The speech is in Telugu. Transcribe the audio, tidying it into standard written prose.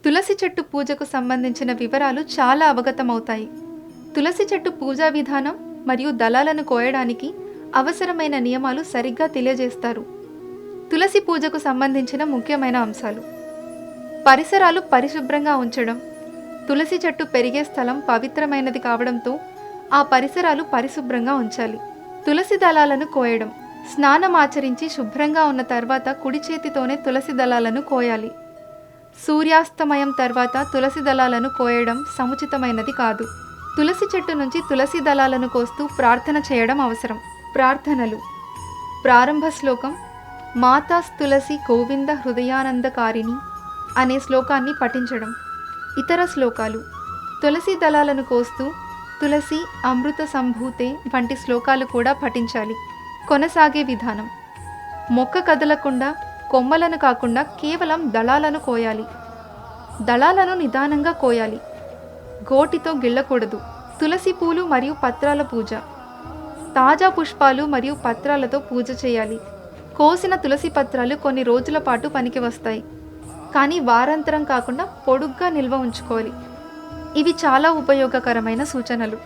తులసి చెట్టు పూజకు సంబంధించిన వివరాలు చాలా అవగతమవుతాయి. తులసి చెట్టు పూజా విధానం మరియు దళాలను కోయడానికి అవసరమైన నియమాలు సరిగ్గా తెలియజేస్తారు. తులసి పూజకు సంబంధించిన ముఖ్యమైన అంశాలు: పరిసరాలు పరిశుభ్రంగా ఉంచడం. తులసి చెట్టు పెరిగే స్థలం పవిత్రమైనది కావడంతో ఆ పరిసరాలు పరిశుభ్రంగా ఉంచాలి. తులసి దళాలను కోయడం. స్నానం ఆచరించి శుభ్రంగా ఉన్న తర్వాత కుడి చేతితోనే తులసి దళాలను కోయాలి. సూర్యాస్తమయం తర్వాత తులసి దళాలను కోయడం సముచితమైనది కాదు. తులసి చెట్టు నుంచి తులసి దళాలను కోస్తూ ప్రార్థన చేయడం అవసరం. ప్రార్థనలు: ప్రారంభ శ్లోకం మాతాస్తులసి గోవింద హృదయానందకారిణి అనే శ్లోకాన్ని పఠించడం. ఇతర శ్లోకాలు: తులసి దళాలను కోస్తూ తులసి అమృత సంభూతే వంటి శ్లోకాలు కూడా పఠించాలి. కొనసాగే విధానం: మొక్క కదలకుండా, కొమ్మలను కాకుండా కేవలం దళాలను కోయాలి. దళాలను నిదానంగా కోయాలి. గోటితో గిల్లకూడదు. తులసి పూలు మరియు పత్రాల పూజ. తాజా పుష్పాలు మరియు పత్రాలతో పూజ చేయాలి. కోసిన తులసి పత్రాలు కొన్ని రోజుల పాటు పనికి వస్తాయి, కానీ వారాంతరం కాకుండా పొడుగ్గా నిల్వ ఉంచుకోవాలి. ఇవి చాలా ఉపయోగకరమైన సూచనలు.